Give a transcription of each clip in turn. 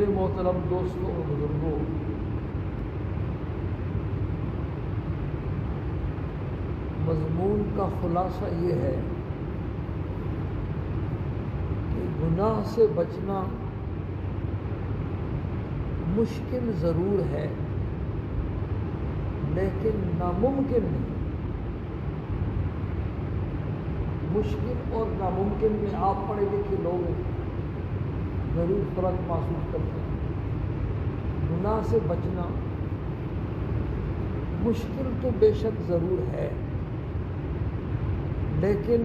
میرے محترم دوستوں اور بزرگوں، مضمون کا خلاصہ یہ ہے کہ گناہ سے بچنا مشکل ضرور ہے لیکن ناممکن نہیں۔ مشکل اور ناممکن میں آپ پڑھے لکھے لوگ ضرور فرق محسوس کرتے ہیں۔ گناہ سے بچنا مشکل تو بے شک ضرور ہے لیکن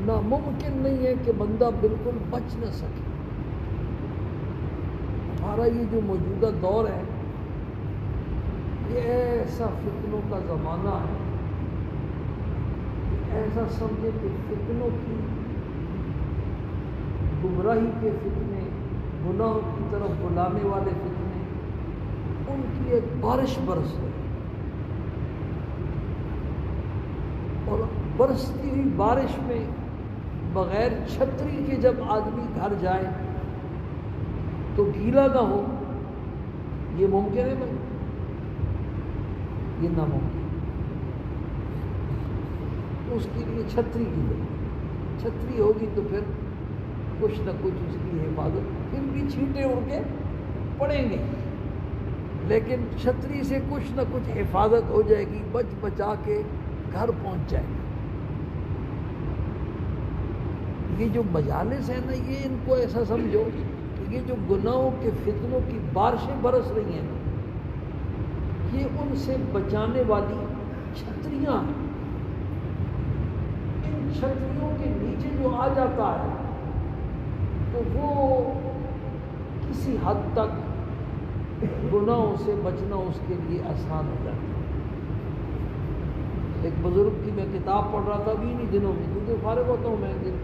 ناممکن نہیں ہے کہ بندہ بالکل بچ نہ سکے۔ ہمارا یہ جو موجودہ دور ہے یہ ایسا فتنوں کا زمانہ ہے، ایسا سمجھے کہ فتنوں کی، گمراہی کے فتنے، گناہوں کی طرف بلانے والے فتنے، ان کی ایک بارش برس ہے، اور برستی ہوئی بارش میں بغیر چھتری کے جب آدمی گھر جائے تو گیلا نہ ہو، یہ ممکن ہے بھائی؟ یہ ناممکن۔ اس کے لیے چھتری کی ضرورت، چھتری ہوگی تو پھر کچھ نہ کچھ اس کی حفاظت، پھر بھی چھینٹے اڑ کے پڑیں گے لیکن چھتری سے کچھ نہ کچھ حفاظت ہو جائے گی، بچ بچا کے گھر پہنچ جائے گا۔ یہ جو مجالس ہیں نا، یہ ان کو ایسا سمجھو کہ یہ جو گناہوں کے فتنوں کی بارشیں برس رہی ہیں یہ ان سے بچانے والی چھتریاں ہیں۔ ان چھتریوں کے نیچے جو آ جاتا ہے تو وہ کسی حد تک گناہوں سے بچنا اس کے لیے آسان ہو جاتا ہے۔ ایک بزرگ کی میں کتاب پڑھ رہا تھا ابھی انہی دنوں میں، کیونکہ فارغ ہوتا ہوں میں دن،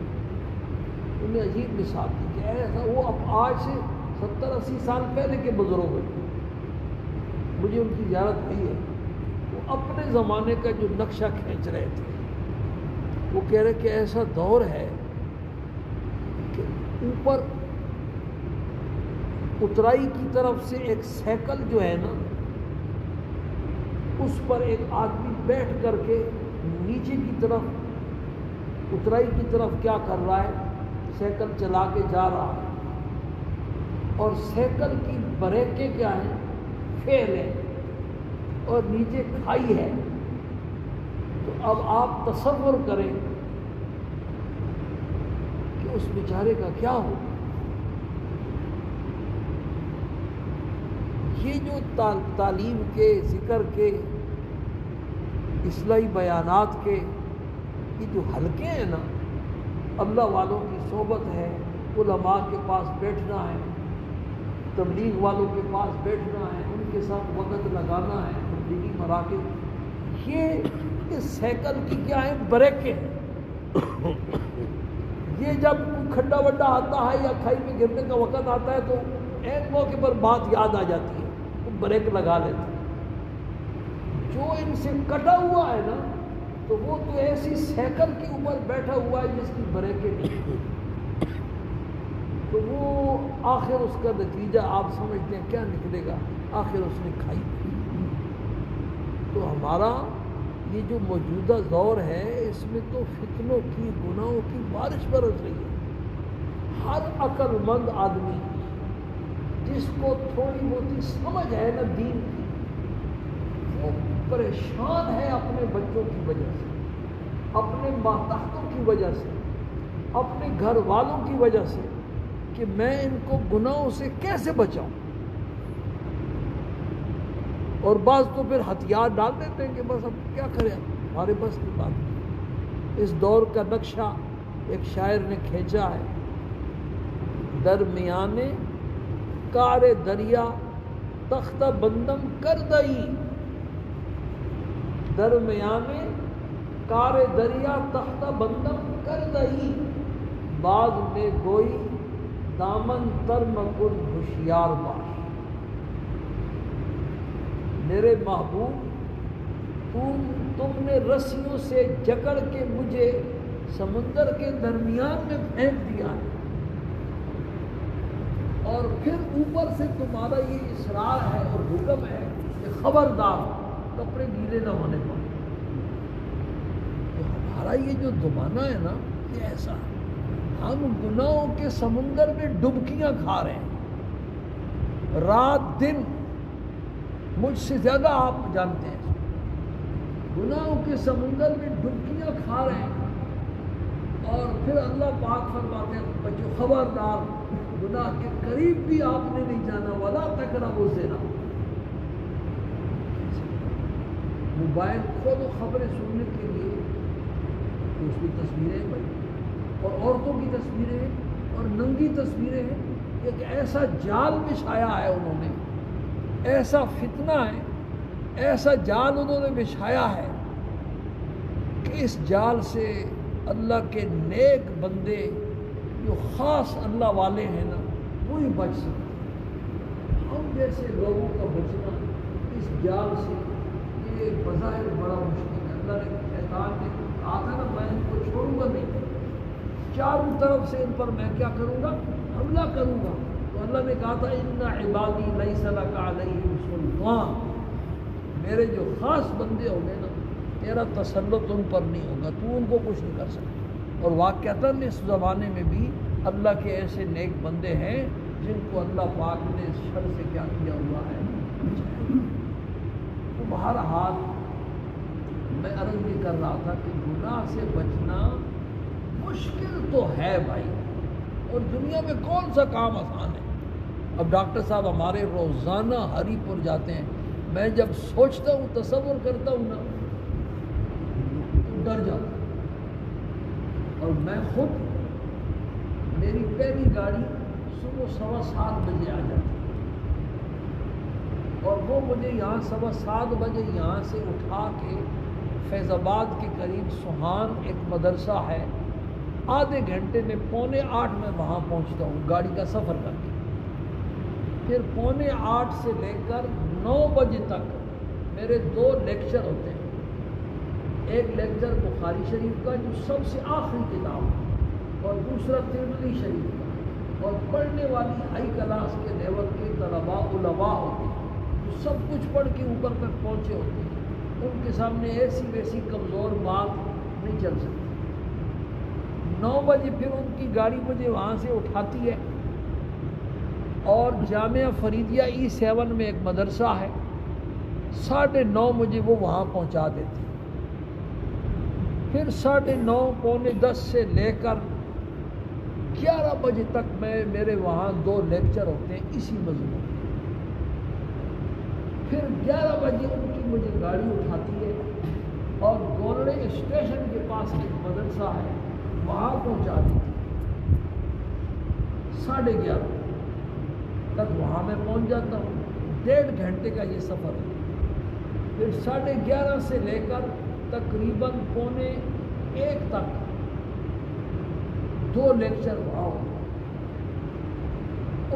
انہیں عجیب مثال دی کہ ایسا وہ اب آج سے 70-80 سال پہلے کے بزرگ ہیں، مجھے ان کی زیارت ہوئی ہے، وہ اپنے زمانے کا جو نقشہ کھینچ رہے تھے، وہ کہہ رہے کہ ایسا دور ہے کہ اوپر اترائی کی طرف سے ایک سائیکل جو ہے نا، اس پر ایک آدمی بیٹھ کر کے نیچے کی طرف اترائی کی طرف کیا کر رہا ہے، سائیکل چلا کے جا رہا ہے، اور سائیکل کی بریکیں کیا ہیں، فیل ہے، اور نیچے کھائی ہے۔ تو اب آپ تصور کریں کہ اس بیچارے کا کیا ہو۔ یہ جو تعلیم کے، ذکر کے، اصلاحی بیانات کے یہ جو حلقے ہیں نا، اللہ والوں کی صحبت ہے، علماء کے پاس بیٹھنا ہے، تبلیغ والوں کے پاس بیٹھنا ہے، ان کے ساتھ وقت لگانا ہے، تبلیغی مراکز، یہ سائیکل کی کیا ہے، بریکیں ہیں۔ یہ جب کھڈا وڈا آتا ہے یا کھائی میں گرنے کا وقت آتا ہے تو ایک موقع پر بات یاد آ جاتی ہے، تو بریک لگا لیتے ہیں۔ جو ان سے کٹا ہوا ہے نا، تو وہ تو ایسی سائیکل کے اوپر بیٹھا ہوا ہے جس کی بریکیں نہیں، تو وہ آخر اس کا نتیجہ آپ سمجھتے ہیں کیا نکلے گا، آخر اس نے کھائی۔ تو ہمارا یہ جو موجودہ دور ہے اس میں تو فتنوں کی، گناہوں کی بارش برس رہی ہے۔ ہر عقل مند آدمی جس کو تھوڑی بہت سمجھ ہے نا دین کی، وہ پریشان ہے اپنے بچوں کی وجہ سے، اپنے ماتحتوں کی وجہ سے، اپنے گھر والوں کی وجہ سے، کہ میں ان کو گناہوں سے کیسے بچاؤں۔ اور بعض تو پھر ہتھیار ڈال دیتے ہیں کہ بس اب کیا کریں، ہمارے بس کی بات نہیں۔ اس دور کا نقشہ ایک شاعر نے کھینچا ہے، درمیانے کار دریا تختہ بندم کر دئی، درمیانے کار دریا تختہ بندم کر دئی، بعد میں گوئی دامن تر مکن ہوشیار باش۔ میرے محبوب تم نے رسیوں سے جکڑ کے مجھے سمندر کے درمیان میں پھینک دیا ہے، اور پھر اوپر سے تمہارا یہ اصرار ہے اور حکم ہے کہ خبردار کپڑے گیلے نہ ہونے پائیں. تو ہمارا یہ جو زمانہ ہے نا یہ ایسا ہے. ہم گناہوں کے سمندر میں ڈبکیاں کھا رہے ہیں رات دن. مجھ سے زیادہ آپ جانتے ہیں گناہوں کے سمندر میں ڈبکیاں کھا رہے ہیں. اور پھر اللہ پاک فرماتے ہیں بچوں خبردار گناہ کے قریب بھی آپ نے نہیں جانا. ولا تقربوا الزنا. موبائل کھولو خبریں سننے کے لیے تو اس کی تصویریں بھائی اور عورتوں کی تصویریں اور ننگی تصویریں ہیں. ایک ایسا جال بچھایا ہے انہوں نے, ایسا فتنہ ہے, ایسا جال انہوں نے بچھایا ہے کہ اس جال سے اللہ کے نیک بندے جو خاص اللہ والے ہیں نا وہی بچ سکتے. ہم جیسے لوگوں کا بچنا اس جال سے یہ بظاہر بڑا مشکل ہے. اللہ نے شیطان نے کہا تھا نا میں ان کو چھوڑوں گا نہیں, چاروں طرف سے ان پر میں کیا کروں گا, حملہ کروں گا. تو اللہ نے کہا تھا ان عبادی لیس لک علیہم سلطان. میرے جو خاص بندے ہوں گے نا تیرا تسلط ان پر نہیں ہوگا, تو ان کو کچھ نہیں کر سکتا. اور واقعتاً اس زمانے میں بھی اللہ کے ایسے نیک بندے ہیں جن کو اللہ پاک نے اس شر سے کیا کیا ہوا ہے. تو بہرحال میں عرض بھی کر رہا تھا کہ گناہ سے بچنا مشکل تو ہے بھائی, اور دنیا میں کون سا کام آسان ہے. اب ڈاکٹر صاحب ہمارے روزانہ ہری پور جاتے ہیں. میں جب سوچتا ہوں تصور کرتا ہوں نا تو ڈر جاتا ہوں. اور میں خود میری پہلی گاڑی صبح 7:15 بجے آ جاتی اور وہ مجھے یہاں 7:15 بجے یہاں سے اٹھا کے فیض آباد کے قریب سوہان ایک مدرسہ ہے, آدھے گھنٹے میں 7:45 میں وہاں پہنچتا ہوں گاڑی کا سفر کر کے. پھر 7:45 سے لے کر 9 بجے تک میرے 2 لیکچر ہوتے ہیں. ایک لیکچر بخاری شریف کا جو سب سے آخری کتاب ہے اور دوسرا ترمذی شریف کا. اور پڑھنے والی ہائی کلاس کے لیول کے طلباء علماء ہوتے ہیں جو سب کچھ پڑھ کے اوپر تک پہنچے ہوتے ہیں. ان کے سامنے ایسی ویسی کمزور بات نہیں چل سکتی. 9 بجے پھر ان کی گاڑی مجھے وہاں سے اٹھاتی ہے اور جامعہ فریدیہ E7 میں ایک مدرسہ ہے, 9:30 مجھے وہ وہاں پہنچا دیتی. پھر 9:30 9:45 سے لے کر 11 بجے تک میرے وہاں 2 لیکچر ہوتے ہیں اسی مضمون. پھر 11 بجے ان کی مجھے گاڑی اٹھاتی ہے اور گولڑے اسٹیشن کے پاس ایک مدرسہ ہے وہاں پہنچا دیتی. 11:30 تک وہاں میں پہنچ جاتا ہوں. 1.5 گھنٹے کا یہ سفر ہے. پھر 11:30 سے لے کر تقریباً 12:45 تک 2 لیکچر وہاں ہوتے.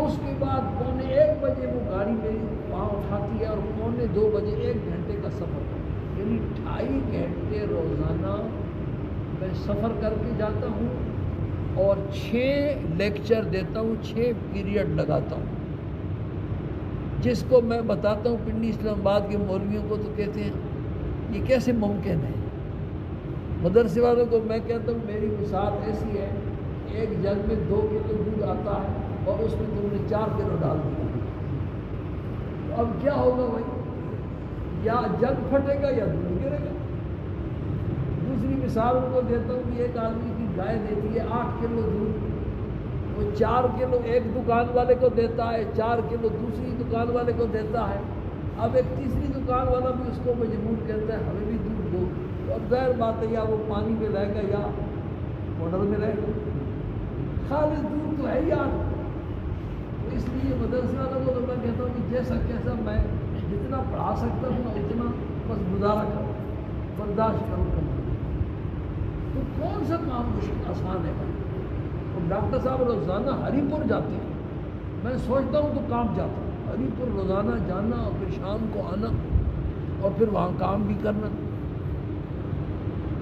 اس کے بعد 1:45 بجے وہ گاڑی میری وہاں اٹھاتی ہے اور 1:45 بجے 1 گھنٹے کا سفر. یعنی 2.5 گھنٹے روزانہ میں سفر کر کے جاتا ہوں اور 6 لیکچر دیتا ہوں, 6 پیریڈ لگاتا ہوں. جس کو میں بتاتا ہوں پنڈی اسلام آباد کے مولویوں کو تو کہتے ہیں یہ کیسے ممکن ہے. مدرسے والوں کو میں کہتا ہوں میری مثال ایسی ہے, ایک جگ میں 2 کلو دودھ آتا ہے اور اس میں تم نے 4 کلو ڈال دیا. تو اب کیا ہوگا بھائی, یا جگ پھٹے گا یا دودھ گرے گا. دوسری مثال ان کو دیتا ہوں کہ ایک آدمی کی گائے دیتی ہے 8 کلو دودھ, وہ 4 کلو ایک دکان والے کو دیتا ہے, 4 کلو دوسری دکان والے کو دیتا ہے. اب ایک تیسری دکان والا بھی اس کو مجبور کرتا ہے ہمیں بھی دودھ دو. تو اب ظاہر بات ہے یا وہ پانی میں رہے گا یا موٹر میں رہے گا, خالص دودھ تو ہے یار. تو اس لیے مدرسے والوں کو تو میں کہتا ہوں کہ جیسا میں جتنا پڑھا سکتا ہوں اتنا بس گزارا کرو, برداشت کرو. تو کون سا کام مشکل آسان ہے بھائی. اور ڈاکٹر صاحب روزانہ ہری پور جاتے ہیں, میں سوچتا ہوں تو کام جاتا ہوں. ہری پور روزانہ جانا اور پھر شام کو آنا اور پھر وہاں کام بھی کرنا.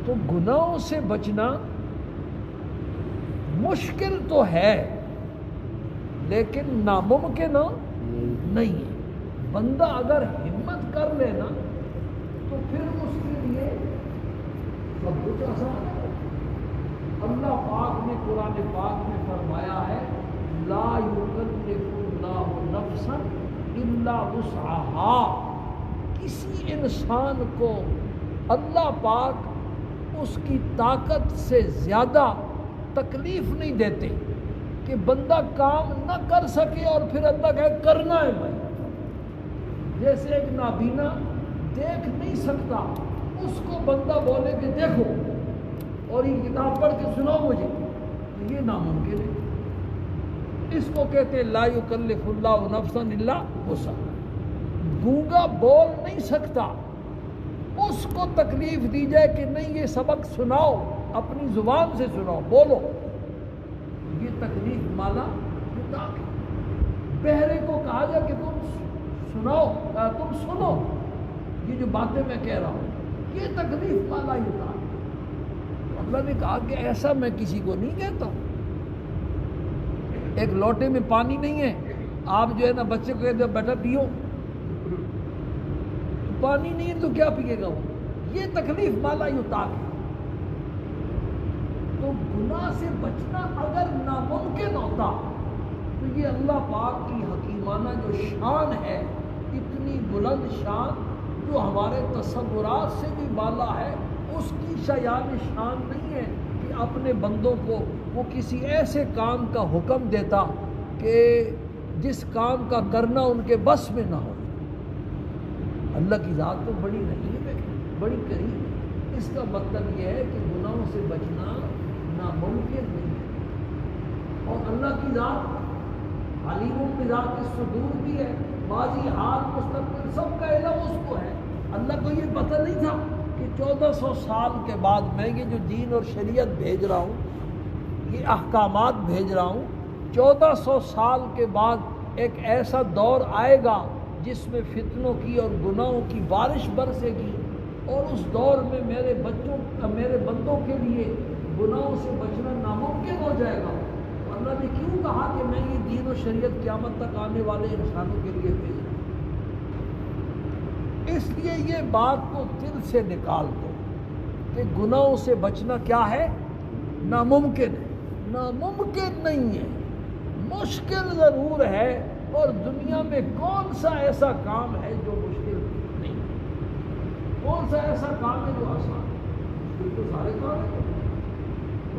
تو گناہوں سے بچنا مشکل تو ہے لیکن ناممکن نہیں ہے. بندہ اگر ہمت کر لے نا تو پھر اس کے لیے سب کچھ آسان ہے. اللہ پاک نے قرآن پاک میں فرمایا ہے لا یکلف اللہ نفسا الا وسعها. کسی انسان کو اللہ پاک اس کی طاقت سے زیادہ تکلیف نہیں دیتے کہ بندہ کام نہ کر سکے اور پھر اللہ کہے کرنا ہے بھائی. جیسے ایک نابینا دیکھ نہیں سکتا, اس کو بندہ بولے کہ دیکھو اور یہ کتاب پڑھ کے سناؤ مجھے, یہ ناممکن ہے. اس کو کہتے ہیں لا یکلف اللہ نفسا الا وسعها. گونگا بول نہیں سکتا, اس کو تکلیف دی جائے کہ نہیں یہ سبق سناؤ, اپنی زبان سے سناؤ, بولو, یہ تکلیف مالا یطاق. بہرے کو کہا جائے کہ تم سناؤ, تم سنو یہ جو باتیں میں کہہ رہا ہوں, یہ تکلیف مالا یطاق. اللہ نے کہا کہ ایسا میں کسی کو نہیں کہتا. ایک لوٹے میں پانی نہیں ہے, آپ جو ہے نا بچے کو کہتے ہو بیٹا پیو, پانی نہیں ہے تو کیا پیے گا وہ, یہ تکلیف مالا یطاق ہے. تو گناہ سے بچنا اگر ناممکن ہوتا تو یہ اللہ پاک کی حکیمانہ جو شان ہے, اتنی بلند شان جو ہمارے تصورات سے بھی بالا ہے, اس کی شایان شان نہیں ہے کہ اپنے بندوں کو وہ کسی ایسے کام کا حکم دیتا کہ جس کام کا کرنا ان کے بس میں نہ ہو. اللہ کی ذات تو بڑی رحیم ہے, بڑی کریم ہے. اس کا مطلب یہ ہے کہ گناہوں سے بچنا ناممکن نہیں ہے. اور اللہ کی ذات علیم بذات الصدور بھی ہے, ماضی حال مستقبل سب کا علم اس کو ہے. اللہ کو یہ پتہ نہیں تھا کہ 1400 سال کے بعد میں یہ جو دین اور شریعت بھیج رہا ہوں, یہ احکامات بھیج رہا ہوں, 1400 سال کے بعد ایک ایسا دور آئے گا جس میں فتنوں کی اور گناہوں کی بارش برسے گی, اور اس دور میں میرے بندوں کے لیے گناہوں سے بچنا ناممکن ہو جائے گا. اللہ نے کیوں کہا کہ میں یہ دین و شریعت قیامت تک آنے والے انسانوں کے لیے بھیج رہا ہوں؟ اس لیے یہ بات کو دل سے نکال دو کہ گناہوں سے بچنا کیا ہے, ناممکن ہے. ناممکن نہیں ہے, مشکل ضرور ہے, اور دنیا میں کون سا ایسا کام ہے جو مشکل نہیں ہے؟ کون سا ایسا کام ہے جو آسان ہے؟ مشکل تو سارے کام ہیں.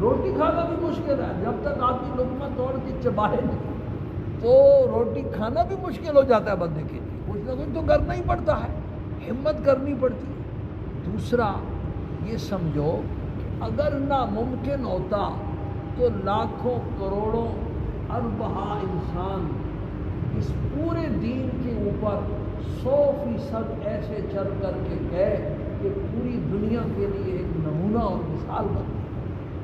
روٹی کھانا بھی مشکل ہے, جب تک آدمی لقمہ توڑ کے چبائے نہیں تو روٹی کھانا بھی مشکل ہو جاتا ہے بندے کے لیے. کچھ نہ کچھ تو کرنا ہی پڑتا ہے, ہمت کرنی پڑتی ہے. دوسرا یہ سمجھو کہ اگر ناممکن ہوتا تو لاکھوں کروڑوں اربہ انسان اس پورے دین کے اوپر 100% ایسے چل کر کے گئے کہ پوری دنیا کے لیے ایک نمونہ اور مثال بنتی ہے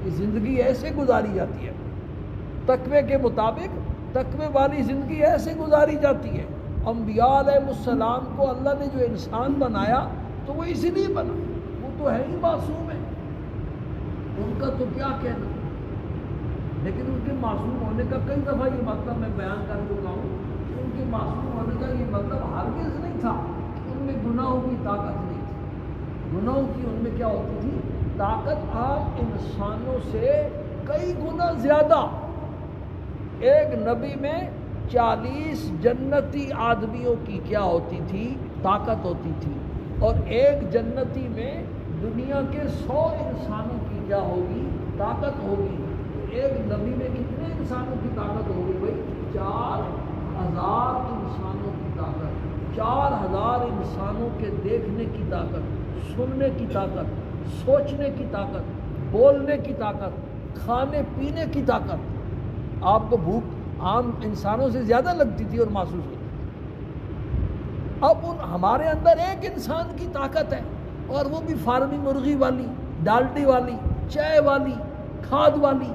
کہ زندگی ایسے گزاری جاتی ہے, تقوی کے مطابق تقوی والی زندگی ایسے گزاری جاتی ہے. انبیاء علیہ السلام کو اللہ نے جو انسان بنایا تو وہ اسی لیے بنا, وہ تو ہے ہی معصوم ہے, ان کا تو کیا کہنا. لیکن ان کے معصوم ہونے کا کئی دفعہ یہ مطلب میں بیان کر چکا ہوں کہ ان کے معصوم ہونے کا یہ مطلب ہرگز نہیں تھا کہ ان میں گناہوں کی طاقت نہیں تھی. گناہوں کی ان میں کیا ہوتی تھی طاقت, عام انسانوں سے کئی گنا زیادہ. ایک نبی میں 40 جنتی آدمیوں کی کیا ہوتی تھی طاقت ہوتی تھی, اور ایک جنتی میں دنیا کے 100 انسانوں کی کیا ہوگی طاقت ہوگی. ایک نبی میں کتنے انسانوں کی طاقت ہوگی بھائی؟ 4000 انسانوں کی طاقت. 4000 انسانوں کے دیکھنے کی طاقت, سننے کی طاقت, سوچنے کی طاقت, بولنے کی طاقت, کھانے پینے کی طاقت. آپ کو بھوک عام انسانوں سے زیادہ لگتی تھی اور محسوس ہوتی تھی. اب ہمارے اندر ایک انسان کی طاقت ہے, اور وہ بھی فارمی مرغی والی, ڈالٹی والی, چائے والی, کھاد والی,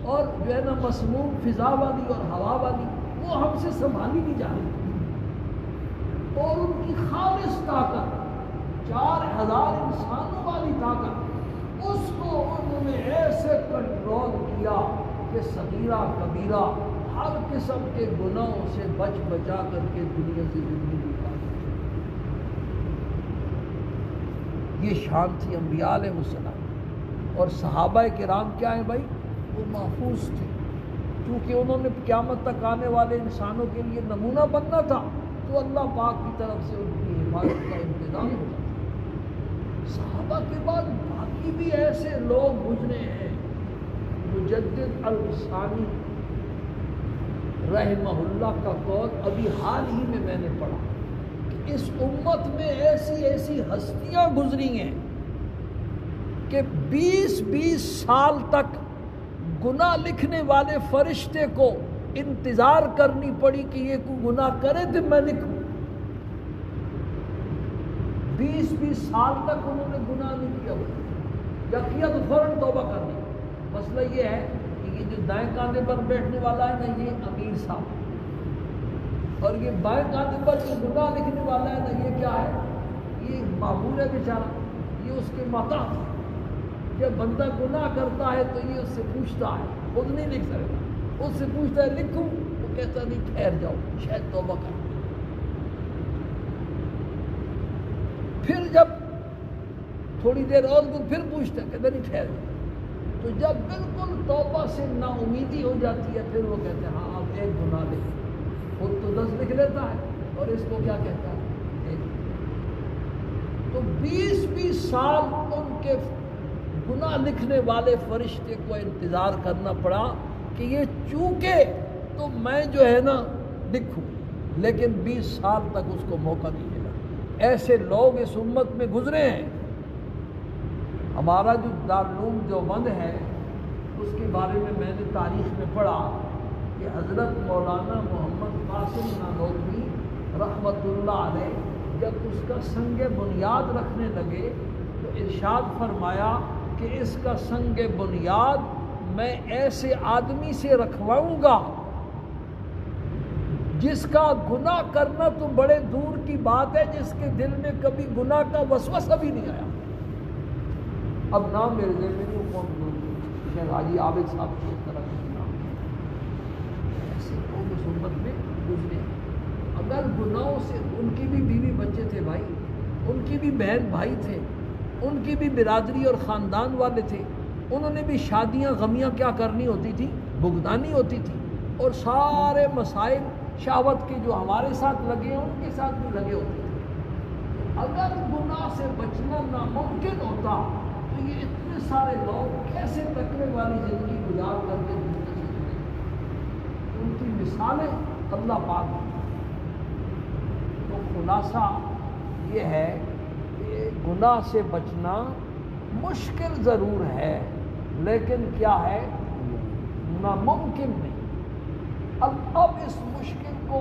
اور جو ہے نا مسموم فضا والی اور ہوا والی, وہ ہم سے سنبھالی نہیں جا رہی. اور ان کی خالص طاقت 4000 انسانوں والی طاقت, اس کو انہوں نے ایسے کنٹرول کیا کہ صغیرہ کبیرہ ہر قسم کے گناہوں سے بچ بچا کر کے دنیا سے زندگی گزارتے. یہ شان تھی انبیاء علیہ السلام. اور صحابہ کرام کیا ہیں بھائی؟ وہ محفوظ تھے، کیونکہ انہوں نے قیامت تک آنے والے انسانوں کے لیے نمونہ بننا تھا، تو اللہ پاک کی طرف سے ان کی حفاظت کا انتظام ہو جاتا. صحابہ کے بعد باقی بھی ایسے لوگ گزرے ہیں. مجدد الثانی رحمہ اللہ کا قول ابھی حال ہی میں نے پڑھا کہ اس امت میں ایسی ایسی ہستیاں گزری ہیں کہ 20 سال تک گناہ لکھنے والے فرشتے کو انتظار کرنی پڑی کہ یہ کوئی گناہ کرے تو میں لکھوں. 20 سال تک انہوں نے گناہ نہیں کیا، یا کیا تو فوراً توبہ کرنی. مسئلہ یہ ہے کہ یہ جو دائیں کاندھے پر بیٹھنے والا ہے نا، یہ امیر صاحب، اور یہ بائیں کاندھے پر جو گناہ لکھنے والا ہے نا، یہ کیا ہے؟ یہ معمول ہے بیچارہ، یہ اس کے ماتحت. جب بندہ گناہ کرتا ہے تو یہ اس سے پوچھتا ہے، خود نہیں لکھ سکتا، اس سے پوچھتا ہے لکھوں، وہ کہتا نہیں ٹھہر جاؤ شاید توبہ کر. پھر جب تھوڑی دیر اور پھر پوچھتا ہے، کہتا نہیں ٹھہر جاؤ. تو جب بالکل توبہ سے نا امیدی ہو جاتی ہے، پھر وہ کہتے ہیں ہاں اب ایک گناہ لکھ. خود تو 10 لکھ لیتا ہے اور اس کو کیا کہتا ہے؟ ایک. تو 20 سال ان کے گناہ لکھنے والے فرشتے کو انتظار کرنا پڑا کہ یہ چوکے تو میں جو ہے نا لکھوں، لیکن 20 سال تک اس کو موقع نہیں ملا. ایسے لوگ اس امت میں گزرے ہیں. ہمارا جو دارالعلوم دیوبند ہے، اس کے بارے میں نے تاریخ میں پڑھا کہ حضرت مولانا محمد قاسم نانوتوی رحمۃ اللہ علیہ جب اس کا سنگ بنیاد رکھنے لگے تو ارشاد فرمایا کہ اس کا سنگ بنیاد میں ایسے آدمی سے رکھواؤں گا جس کا گناہ کرنا تو بڑے دور کی بات ہے، جس کے دل میں کبھی گناہ کا وسوسہ بھی نہیں آیا. اب نام میرے ذہن میں نہیں، کون شیخ حاجی عابد صاحب کی طرح کے نام ایسے لوگ اس امت میں گزرے. اگر گناہوں سے ان کی بھی بیوی بچے تھے بھائی، ان کی بھی بہن بھائی تھے، ان کی بھی برادری اور خاندان والے تھے، انہوں نے بھی شادیاں غمیاں کیا کرنی ہوتی تھی؟ بھگتانی ہوتی تھی. اور سارے مسائل شہوت کے جو ہمارے ساتھ لگے ہیں ان کے ساتھ بھی لگے ہوتے تھے. اگر گناہ سے بچنا ناممکن ہوتا تو یہ اتنے سارے لوگ کیسے تقوی والی زندگی گزار کر کے دنیا سے چلے؟ ان کی مثالیں اللہ پاک. تو خلاصہ یہ ہے کہ گناہ سے بچنا مشکل ضرور ہے، لیکن کیا ہے؟ ناممکن نہیں. اب اس مشکل کو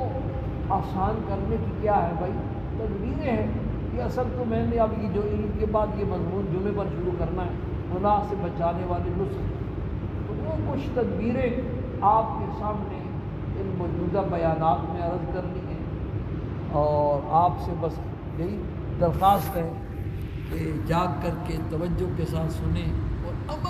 آسان کرنے کی کیا ہے بھائی؟ تدبیریں ہیں. یہ اصل تو میں نے اب یہ جو عید کے بعد یہ مضمون جمعے پر شروع کرنا ہے، گناہ سے بچانے والے نسخے، تو وہ کچھ تدبیریں آپ کے سامنے ان موجودہ بیانات میں عرض کرنی ہے. اور آپ سے بس یہی درخواست ہے کہ جاگ کر کے توجہ کے ساتھ سنیں